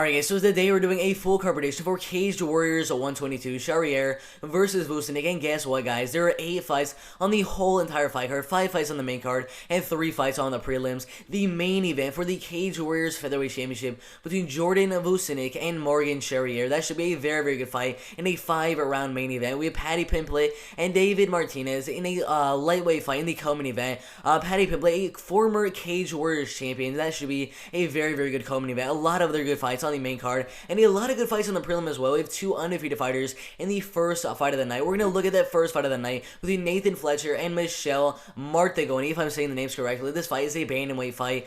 Alright guys, so today we're doing a full card prediction for Caged Warriors 122 Charriere versus Vucinic, and guess what guys, there are 8 fights on the whole entire fight card, 5 fights on the main card, and 3 fights on the prelims. The main event for the Caged Warriors Featherweight Championship between Jordan Vucinic and Morgan Charriere. That should be a very good fight in a 5-round main event. We have Paddy Pimblett and Davide Martinez in a lightweight fight in the co-main event. Paddy Pimblett, a former Caged Warriors champion. That should be a very good co-main event. A lot of other good fights on the main card, and a lot of good fights on the prelim as well. We have 2 undefeated fighters in the first fight of the night. We're going to look at that first fight of the night between Nathan Fletcher and Michelle Martigoni, if I'm saying the names correctly. This fight is a bantamweight fight.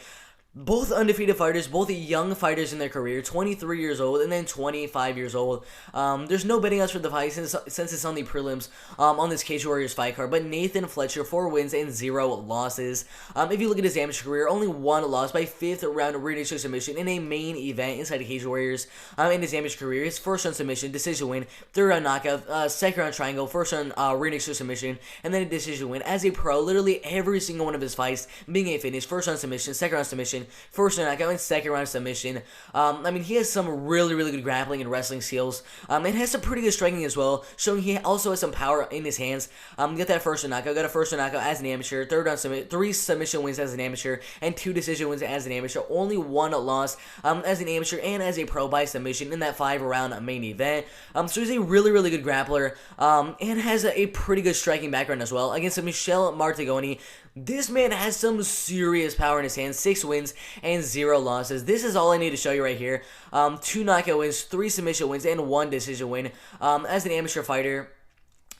Both undefeated fighters, both young fighters in their career, 23 years old and then 25 years old. There's no betting odds for the fight since it's on the prelims on this Caged Warriors fight card. But Nathan Fletcher, 4 wins and 0 losses. If you look at his amateur career, only 1 loss by 5th round rear naked choke submission in a main event inside the Caged Warriors. In his amateur career, his first round submission, decision win, 3rd round knockout, 2nd round triangle, 1st round rear naked choke submission, and then a decision win. As a pro, literally every single one of his fights being a finish, 1st round submission, 2nd round submission, 1st round knockout, and 2nd round submission. I mean, he has some really good grappling and wrestling skills. And has some pretty good striking as well, showing he also has some power in his hands. Got that 1st round knockout, got a 1st round knockout as an amateur, 3rd round submit, 3 submission wins as an amateur, and 2 decision wins as an amateur. Only 1 loss as an amateur and as a pro by submission in that 5-round main event. So he's a really good grappler, and has a pretty good striking background as well. Against Michelle Martigoni, this man has some serious power in his hands. 6 wins and 0 losses. This is all I need to show you right here. 2 knockout wins, 3 submission wins, and 1 decision win. As an amateur fighter,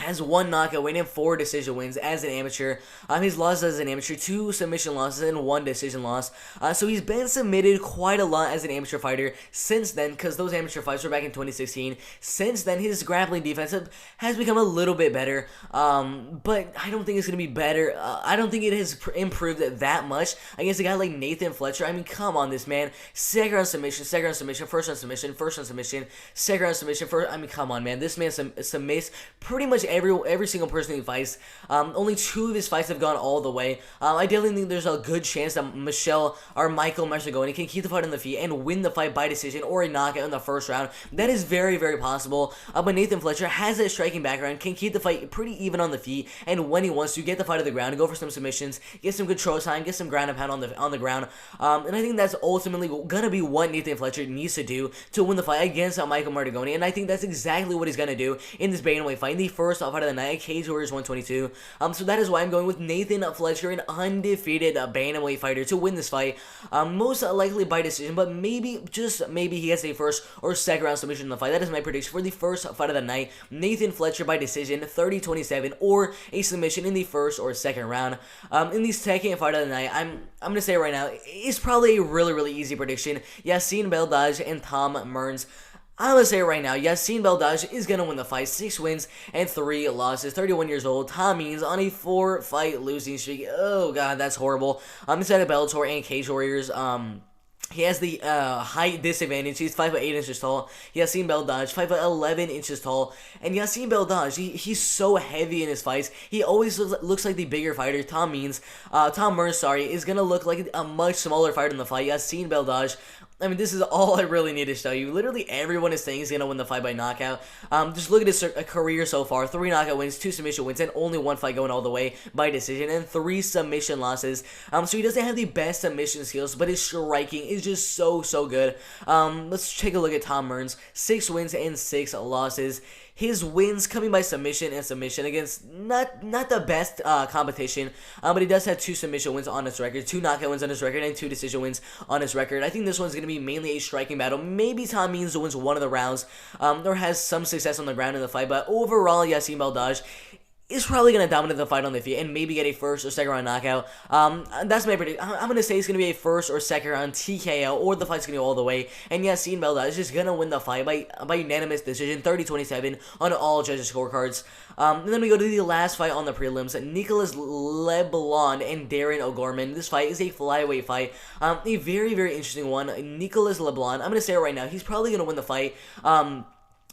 has 1 knockout win and 4 decision wins as an amateur. His losses as an amateur, 2 submission losses and 1 decision loss. So he's been submitted quite a lot as an amateur fighter since then, because those amateur fights were back in 2016. Since then, his grappling defense has become a little bit better, but I don't think it's going to be better. I don't think it has improved that much against a guy like Nathan Fletcher. I mean, come on, this man. 2nd round submission, 2nd round submission, 1st round submission, 1st round submission, 2nd round submission, I mean, come on, man. This man submits pretty much every single person he fights. Only 2 of his fights have gone all the way. I definitely think there's a good chance that Michelle or Michael Martigoni can keep the fight on the feet and win the fight by decision or a knockout in the 1st round. That is very possible. But Nathan Fletcher has that striking background, can keep the fight pretty even on the feet, and when he wants to, get the fight to the ground and go for some submissions, get some control time, get some ground and pound on the ground. And I think that's ultimately gonna be what Nathan Fletcher needs to do to win the fight against Michael Martigoni, and I think that's exactly what he's gonna do in this bantamweight fight, in the first fight of the night, Caged Warriors 122. So that is why I'm going with Nathan Fletcher, an undefeated bantamweight fighter, to win this fight. Most likely by decision, but maybe, just maybe, he gets a 1st or 2nd round submission in the fight. That is my prediction for the first fight of the night. Nathan Fletcher by decision, 30-27, or a submission in the 1st or 2nd round. In the 2nd fight of the night, I'm gonna say right now, it's probably a really easy prediction. Yassine Belhadj and Tom Mearns. I'm going to say it right now, Yassine Belhadj is going to win the fight. 6 wins and 3 losses. 31 years old. Tom Means on a 4-fight losing streak. Oh, God, that's horrible. Inside of Bellator and Caged Warriors, he has the height disadvantage. He's 5'8" inches tall. Yassine Belhadj, 5'11" inches tall. And Yassine Belhadj, he's so heavy in his fights. He always looks like the bigger fighter. Tom Mearns, is going to look like a much smaller fighter in the fight. Yassine Belhadj, I mean, this is all I really need to show you. Literally everyone is saying he's going to win the fight by knockout. Just look at his career so far. 3 knockout wins, 2 submission wins, and only 1 fight going all the way by decision, and 3 submission losses. So he doesn't have the best submission skills, but his striking is just so good. Let's take a look at Tom Mearns. 6 wins and 6 losses. His wins coming by submission against not the best competition, but he does have 2 submission wins on his record, 2 knockout wins on his record, and 2 decision wins on his record. I think this one's going to be mainly a striking battle. Maybe Tom Means wins one of the rounds, or has some success on the ground in the fight, but overall, Yassine Belhadj is probably going to dominate the fight on the feet and maybe get a 1st or 2nd round knockout. That's my prediction. I'm going to say it's going to be a 1st or 2nd round TKO, or the fight's going to go all the way. And Yassine Belhadj is just going to win the fight by unanimous decision, 30-27 on all judges' scorecards. And then we go to the last fight on the prelims, Nicholas Leblanc and Darren O'Gorman. This fight is a flyweight fight. A very interesting one. Nicholas Leblanc, I'm going to say it right now, he's probably going to win the fight.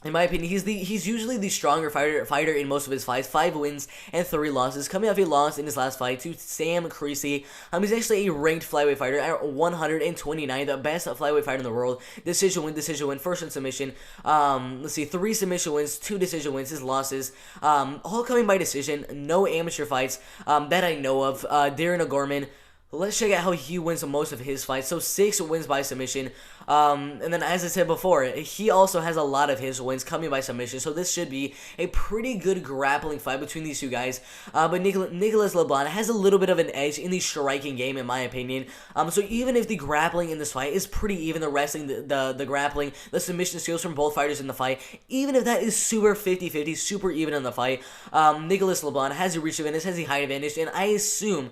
In my opinion, he's usually the stronger fighter in most of his fights. 5 wins and 3 losses. Coming off a loss in his last fight to Sam Creasy. He's actually a ranked flyweight fighter at 129, the best flyweight fighter in the world. Decision win, first in submission. Let's see, 3 submission wins, 2 decision wins. His losses, all coming by decision. No amateur fights that I know of. Darren O'Gorman. Let's check out how he wins most of his fights. So 6 wins by submission. And then as I said before, he also has a lot of his wins coming by submission. So this should be a pretty good grappling fight between these two guys. But Nicolas Leblanc has a little bit of an edge in the striking game, in my opinion. So even if the grappling in this fight is pretty even, the wrestling, the grappling, the submission skills from both fighters in the fight, even if that is super 50-50, super even in the fight, Nicolas Leblanc has a reach advantage, has a height advantage, and I assume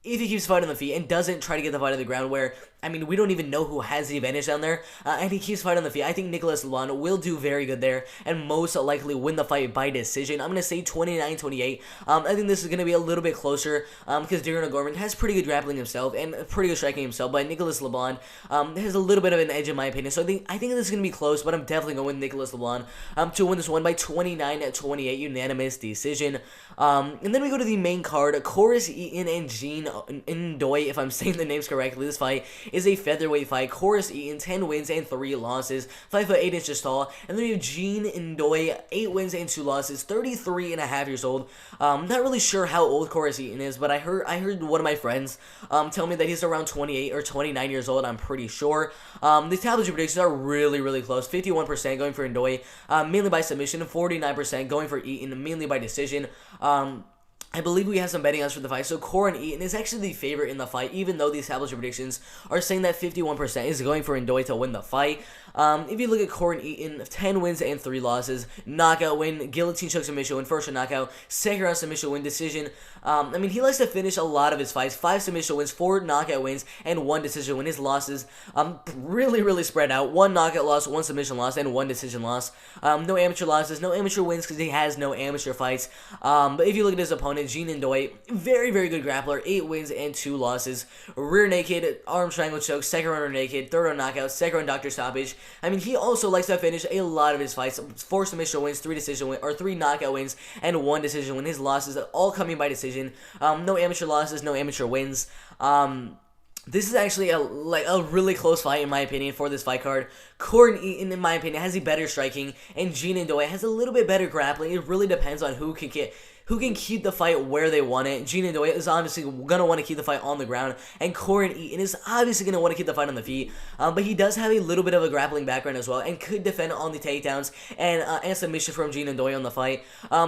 if he keeps fighting on the feet and doesn't try to get the fight on the ground, where, I mean, we don't even know who has the advantage down there, and he keeps fighting on the feet, I think Nicolas Leblanc will do very good there, and most likely win the fight by decision. I'm going to say 29-28. I think this is going to be a little bit closer, because Darren O'Gorman has pretty good grappling himself, and pretty good striking himself, but Nicolas Leblanc has a little bit of an edge in my opinion, so I think this is going to be close, but I'm definitely going with Nicolas Leblanc to win this one by 29-28, unanimous decision. And then we go to the main card, Corus Eaton and Gene Ndoye, if I'm saying the names correctly. This fight is a featherweight fight. Corus Eaton, 10 wins and 3 losses, 5'8" tall. And then we have Gene Ndoye, 8 wins and 2 losses, 33 and a half years old. Not really sure how old Corus Eaton is, but I heard one of my friends tell me that he's around 28 or 29 years old, I'm pretty sure. The tabloid predictions are really, really close. 51% going for Ndoye, mainly by submission, 49% going for Eaton, mainly by decision. I believe we have some betting odds for the fight. So Corin Eaton is actually the favorite in the fight, even though the established predictions are saying that 51% is going for Ndoye to win the fight. If you look at Corin Eaton, 10 wins and 3 losses, knockout win, guillotine choke submission win, first round knockout, second round submission win, decision. I mean, he likes to finish a lot of his fights. 5 submission wins, 4 knockout wins, and 1 decision win. His losses, really spread out. 1 knockout loss, 1 submission loss, and 1 decision loss. No amateur losses, no amateur wins because he has no amateur fights. But if you look at his opponent, Gene Ndoye, very good grappler, 8 wins and 2 losses. Rear naked, arm triangle choke, second round rear naked, third round knockout, second round doctor stoppage. I mean, he also likes to finish a lot of his fights. 4 submission wins, 3 decision wins, or 3 knockout wins, and 1 decision win. His losses are all coming by decision. No amateur losses, no amateur wins. This is actually a really close fight in my opinion for this fight card. Corin Eaton, in my opinion, has a better striking, and Gene Ndoye has a little bit better grappling. It really depends on who can keep the fight where they want it. Gene Ndoye is obviously going to want to keep the fight on the ground, and Corin Eaton is obviously going to want to keep the fight on the feet, but he does have a little bit of a grappling background as well, and could defend on the takedowns and submission from Gene Ndoye on the fight.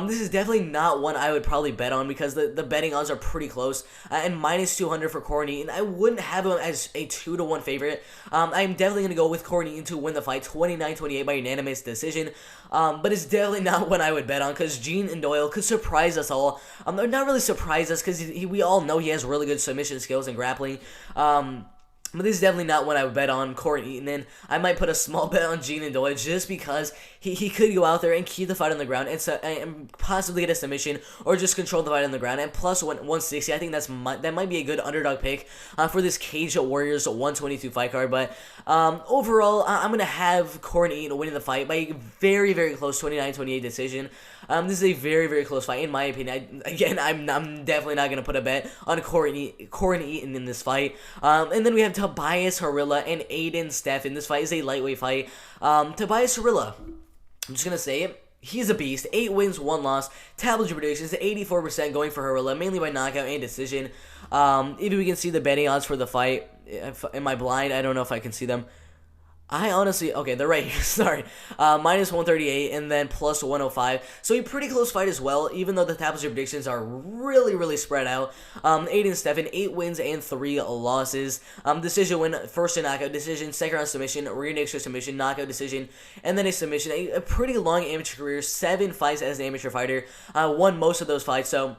This is definitely not one I would probably bet on, because the betting odds are pretty close, and minus 200 for Corin Eaton. I wouldn't have him as a 2-1 favorite. I'm definitely going to go with Corin Eaton to win the fight, 29-28 by unanimous decision, but it's definitely not one I would bet on, because Gene Ndoye could surprise us all. Not really surprise us, because we all know he has really good submission skills and grappling. But this is definitely not one I would bet on Corin Eaton in. I might put a small bet on Gene Ndoye just because he could go out there and keep the fight on the ground and possibly get a submission or just control the fight on the ground. And plus 160, I think that might be a good underdog pick for this Cage Warriors 122 fight card. But overall, I'm going to have Corin Eaton winning the fight by a very close 29-28 decision. This is a very close fight in my opinion. I'm definitely not going to put a bet on Corin Eaton in this fight. And then we have Tobias Harrilla and Aiden Steph. In this fight is a lightweight fight. Tobias Harrilla, I'm just going to say it. He's a beast. 8 wins, 1 loss. Tabloid predictions, 84% going for Harrilla, mainly by knockout and decision. If we can see the betting odds for the fight. Am I blind? I don't know if I can see them. I honestly, okay, they're right here, sorry. Minus 138 and then plus 105. So a pretty close fight as well, even though the tapestry predictions are really spread out. Aiden Stephen, 8 wins and 3 losses. Decision win, first round knockout, decision, second round submission, rear naked choke submission, knockout decision, and then a submission. A pretty long amateur career, 7 fights as an amateur fighter. Won most of those fights, so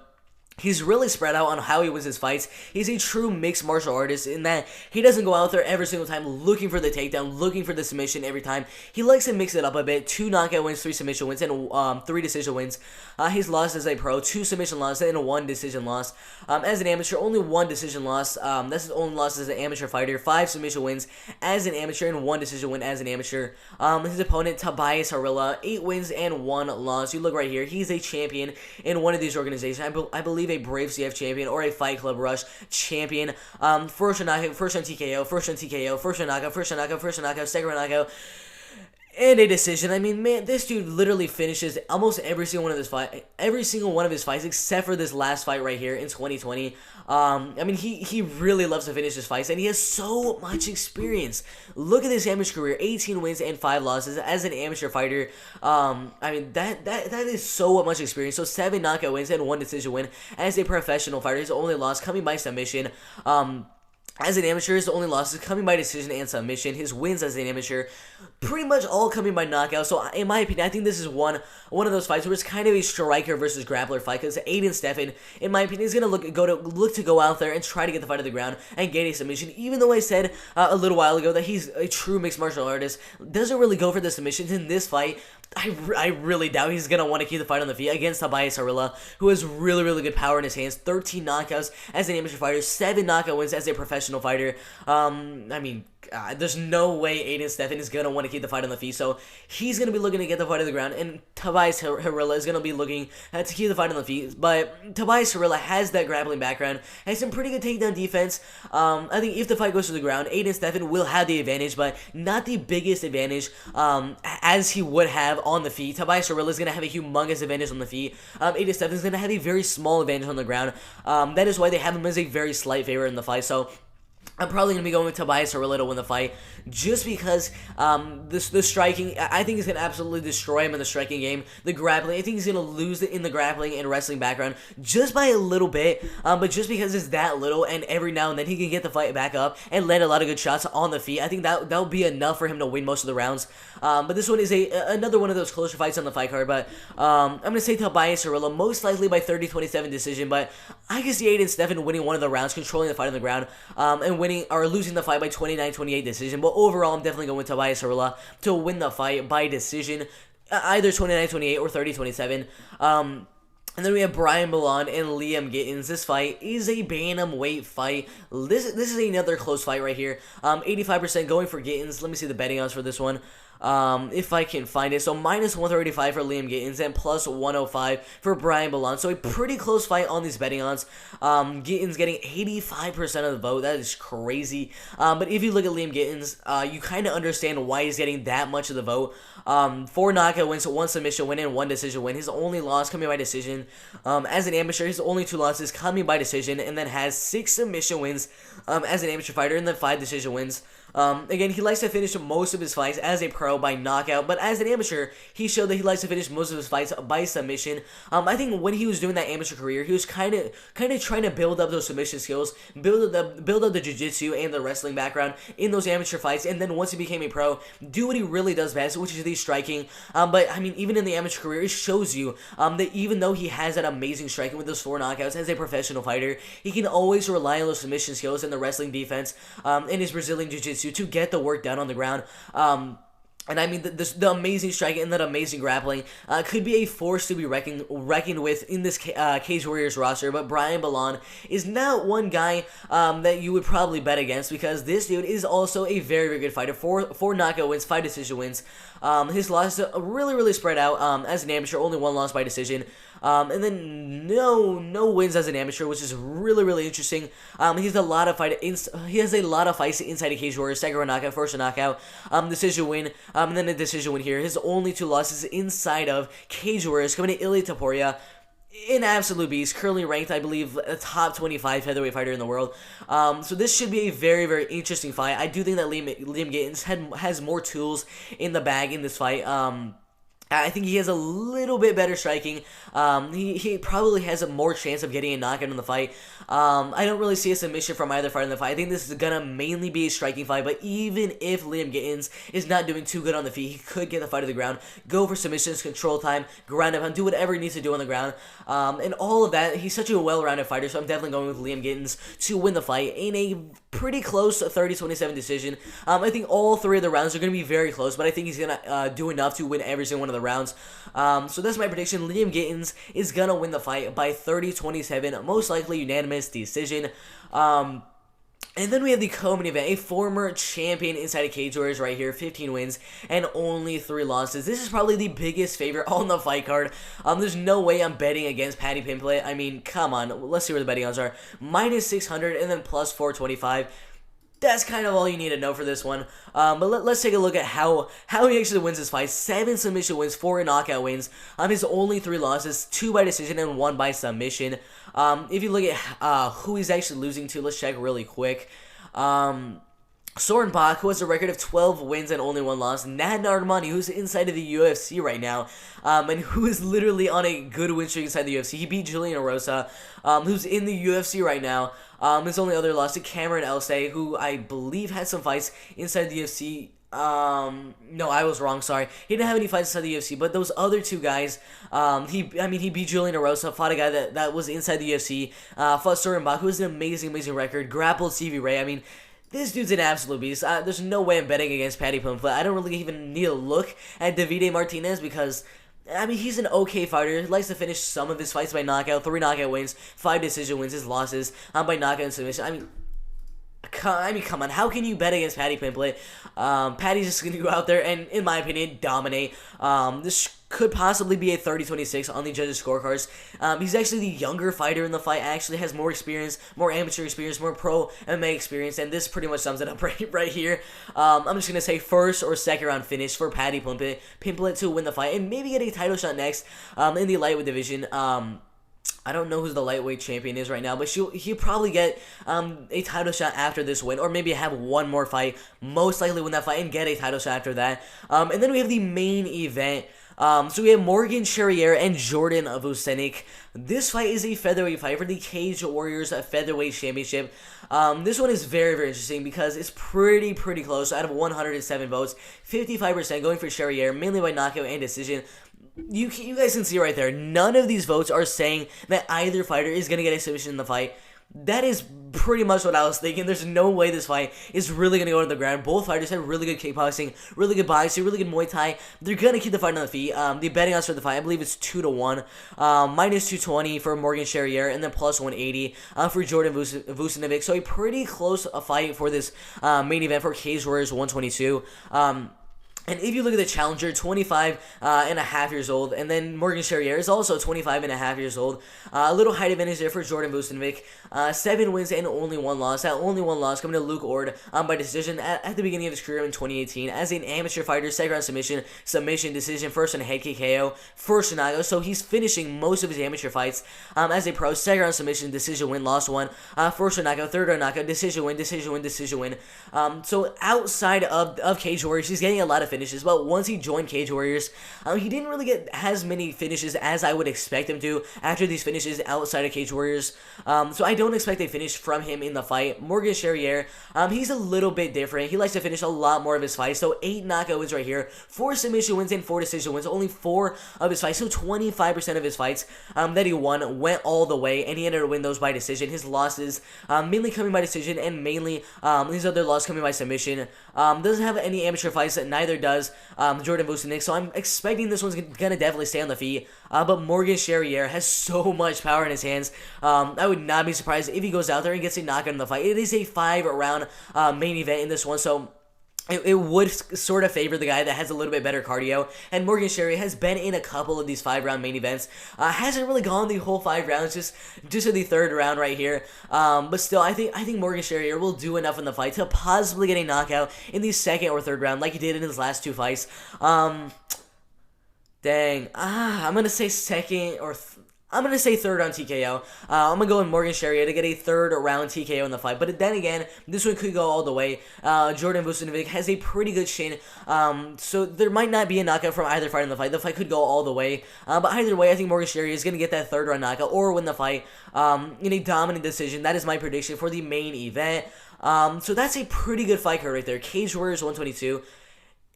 He's really spread out on how he wins his fights. He's a true mixed martial artist in that he doesn't go out there every single time looking for the takedown, looking for the submission every time. He likes to mix it up a bit. 2 knockout wins, 3 submission wins, and 3 decision wins. He's lost as a pro, 2 submission losses, and 1 decision loss. As an amateur, only 1 decision loss. That's his only loss as an amateur fighter. 5 submission wins as an amateur, and 1 decision win as an amateur. His opponent, Tobias Harrilla, 8 wins and 1 loss. You look right here. He's a champion in one of these organizations. I believe a Brave CF champion or a Fight Club Rush champion. First on TKO, first on TKO, first on knockout, second round knockout, and a decision. I mean, man, this dude literally finishes almost every single one of his fights, except for this last fight right here in 2020. I mean, he really loves to finish his fights, and he has so much experience. Look at this amateur career: 18 wins and 5 losses as an amateur fighter. I mean, that is so much experience. So 7 knockout wins and 1 decision win as a professional fighter. His only loss coming by submission. As an amateur, his only losses coming by decision and submission. His wins as an amateur, pretty much all coming by knockout. So, in my opinion, I think this is one of those fights where it's kind of a striker versus grappler fight. Because Aiden Steph, in my opinion, is gonna look to go out there and try to get the fight to the ground and get a submission. Even though I said a little while ago that he's a true mixed martial artist, doesn't really go for the submissions in this fight. I really doubt he's going to want to keep the fight on the feet against Tobias Harrilla, who has really, really good power in his hands. 13 knockouts as an amateur fighter, 7 knockout wins as a professional fighter. I mean, there's no way Aiden Stephan is going to want to keep the fight on the feet, so he's going to be looking to get the fight on the ground, and Tobias Harrilla is going to be looking to keep the fight on the feet. But Tobias Harrilla has that grappling background, has some pretty good takedown defense. I think if the fight goes to the ground, Aiden Stephan will have the advantage, but not the biggest advantage as he would have on the feet. Tobias Harrilla is going to have a humongous advantage on the feet. Aiden Stephan is going to have a very small advantage on the ground. That is why they have him as a very slight favorite in the fight. So I'm probably going to be going with Tobias Harrilla to win the fight, just because the striking, I think he's going to absolutely destroy him in the striking game. The grappling, I think he's going to lose it in the grappling and wrestling background just by a little bit, but just because it's that little, and every now and then he can get the fight back up and land a lot of good shots on the feet. I think that'll be enough for him to win most of the rounds. But this one is another one of those closer fights on the fight card, but I'm going to say Tobias Harrilla, most likely by 30-27 decision, but I can see Aiden Stephan winning one of the rounds, controlling the fight on the ground, and winning or losing the fight by 29-28 decision. But overall, I'm definitely going with Tobias Harrilla to win the fight by decision, either 29-28 or 30-27. And then we have Brian Ballon and Liam Gittins. This fight is a bantamweight fight. This is another close fight right here. 85% going for Gittins. Let me see the betting odds for this one. If I can find it. So minus 135 for Liam Gittins and plus 105 for Brian Ballon. So a pretty close fight on these betting odds. Gittins getting 85% of the vote. That is crazy. But if you look at Liam Gittins, you kind of understand why he's getting that much of the vote. 4 knockout wins, 1 submission win, and 1 decision win. His only loss coming by decision. As an amateur, his only 2 losses coming by decision, and then has 6 submission wins as an amateur fighter, and then 5 decision wins. Again, he likes to finish most of his fights as a pro by knockout, but as an amateur, he showed that he likes to finish most of his fights by submission. I think when he was doing that amateur career, he was kind of trying to build up those submission skills, build up the jiu-jitsu and the wrestling background in those amateur fights, and then once he became a pro, do what he really does best, which is the striking. But I mean, even in the amateur career, it shows you that even though he has that amazing striking with those 4 knockouts as a professional fighter, he can always rely on those submission skills and the wrestling defense and his Brazilian jiu-jitsu to get the work done on the ground. And I mean, the amazing striking and that amazing grappling could be a force to be reckoned with in this Cage Warriors roster. But Brian Ballon is not one guy that you would probably bet against, because this dude is also a very, very good fighter. 4 knockout wins, 5 decision wins. His losses are really spread out. As an amateur, only 1 loss by decision. And then no wins as an amateur, which is really interesting. He has a lot of fights inside of Cage Warriors. Second round knockout, first round knockout, decision win, and then a decision win here. His only 2 losses inside of Cage Warriors coming to Ilia Topuria. An absolute beast, currently ranked, I believe, a top 25 featherweight fighter in the world. So this should be a very interesting fight. I do think that Liam Gittins has more tools in the bag in this fight. I think he has a little bit better striking. He probably has a more chance of getting a knockout in the fight. I don't really see a submission from either fighter in the fight. I think this is gonna mainly be a striking fight, but even if Liam Gittins is not doing too good on the feet, he could get the fight to the ground, go for submissions, control time, ground and pound, do whatever he needs to do on the ground. And all of that, he's such a well-rounded fighter, so I'm definitely going with Liam Gittins to win the fight in a pretty close 30-27 decision. I think all three of the rounds are going to be very close, but I think he's going to do enough to win every single one of the rounds. So that's my prediction. Liam Gittins is going to win the fight by 30-27, most likely unanimous decision. And then we have the co-main event, a former champion inside of Cage Warriors right here, 15 wins and only 3 losses. This is probably the biggest favorite on the fight card. There's no way I'm betting against Paddy Pimblett. I mean, come on, let's see where the betting odds are. Minus 600 and then plus 425. That's kind of all you need to know for this one. But let's take a look at how he actually wins this fight. 7 submission wins, 4 knockout wins. His only 3 losses, 2 by decision and 1 by submission. If you look at who he's actually losing to, let's check really quick. Soren Bach, who has a record of 12 wins and only 1 loss. Nad Nardmani, who's inside of the UFC right now, and who is literally on a good win streak inside the UFC. He beat Julian Erosa, who's in the UFC right now. His only other loss to Cameron Elsay, who I believe had some fights inside the UFC. No, I was wrong, sorry. He didn't have any fights inside the UFC, but those other 2 guys, he beat Julian Erosa, fought a guy that was inside the UFC, fought Soren Bach, who has an amazing record, grappled Stevie Ray. I mean, this dude's an absolute beast. There's no way I'm betting against Paddy Pimblett. I don't really even need to look at Davide Martinez because, I mean, he's an okay fighter. He likes to finish some of his fights by knockout. 3 knockout wins, 5 decision wins. His losses by knockout and submission. I mean, come on. How can you bet against Paddy Pimblett? Paddy's just going to go out there and, in my opinion, dominate. This could possibly be a 30-26 on the judges' scorecards. He's actually the younger fighter in the fight. Actually has more experience, more amateur experience, more pro MMA experience, and this pretty much sums it up right here. I'm just going to say first or second round finish for Paddy Pimblett to win the fight and maybe get a title shot next in the lightweight division. I don't know who the lightweight champion is right now, but he'll probably get a title shot after this win, or maybe have one more fight, most likely win that fight, and get a title shot after that. And then we have the main event. So we have Morgan Charriere and Jordan Vucenic. This fight is a featherweight fight for the Cage Warriors Featherweight Championship. This one is very interesting because it's pretty close. Out of 107 votes, 55% going for Charriere, mainly by knockout and decision. You guys can see right there, none of these votes are saying that either fighter is going to get a submission in the fight. That is pretty much what I was thinking. There's no way this fight is really going to go to the ground. Both fighters have really good kickboxing, really good boxing, really good Muay Thai. They're going to keep the fight on the feet. The betting odds for the fight, I believe it's 2-1. Minus 220 for Morgan Charriere, and then plus 180 for Jordan Vucenic. So a pretty close fight for this main event for Cage Warriors 122. And if you look at the challenger, 25 and a half years old, and then Morgan Charriere is also 25 and a half years old. A little height advantage there for Jordan Vucenic. 7 wins and only 1 loss. That only 1 loss coming to Luke Ord by decision at the beginning of his career in 2018 as an amateur fighter. Second round submission, decision, first and head kick KO, first knockout. So he's finishing most of his amateur fights as a pro. Second round submission, decision win, lost 1. First round knockout, third round knockout, decision win. So outside of Cage Warriors, he's getting a lot of finishes, but once he joined Cage Warriors, he didn't really get as many finishes as I would expect him to after these finishes outside of Cage Warriors. So I don't expect a finish from him in the fight. Morgan Charriere, he's a little bit different. He likes to finish a lot more of his fights. So 8 knockout wins right here, 4 submission wins and 4 decision wins. Only 4 of his fights, so 25% of his fights that he won went all the way, and he ended up winning those by decision. His losses mainly coming by decision, and mainly his other loss coming by submission. Doesn't have any amateur fights, that neither does Jordan Vucenic, so I'm expecting this one's gonna definitely stay on the feet. But Morgan Charriere has so much power in his hands. I would not be surprised if he goes out there and gets a knockout in the fight. It is a 5-round main event in this one, so it would sort of favor the guy that has a little bit better cardio, and Morgan Charriere has been in a couple of these 5-round main events. Hasn't really gone the whole 5 rounds, just in the 3rd round right here. But still, I think Morgan Charriere will do enough in the fight to possibly get a knockout in the 2nd or 3rd round, like he did in his last 2 fights. I'm gonna say second or I'm going to say third round TKO. I'm going to go with Morgan Sherrier to get a third round TKO in the fight. But then again, this one could go all the way. Jordan Vucinovic has a pretty good chin. So there might not be a knockout from either fight in the fight. The fight could go all the way. But either way, I think Morgan Sherrier is going to get that third round knockout or win the fight in a dominant decision. That is my prediction for the main event. So that's a pretty good fight card right there. Cage Warriors 122.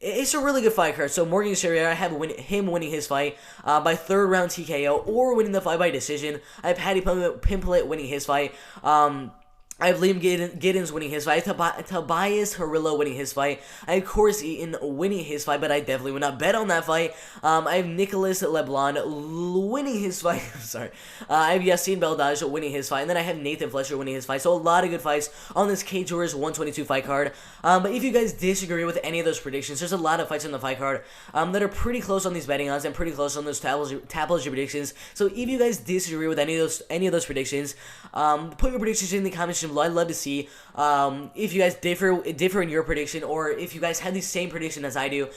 It's a really good fight card. So Morgan Sherrier, I have him winning his fight by third round TKO or winning the fight by decision. I have Paddy Pimblett winning his fight. I have Liam Giddens winning his fight. Tobias Harrilla winning his fight. I have Corus Eaton winning his fight, but I definitely would not bet on that fight. I have Nicholas Leblanc winning his fight. I'm sorry. I have Yassine Beldaj winning his fight. And then I have Nathan Fletcher winning his fight. So a lot of good fights on this Cage Warriors 122 fight card. But if you guys disagree with any of those predictions, there's a lot of fights on the fight card that are pretty close on these betting odds and pretty close on those tabloid predictions. So if you guys disagree with any of those predictions, put your predictions in the comments below. I'd love to see if you guys differ in your prediction, or if you guys had the same prediction as I do.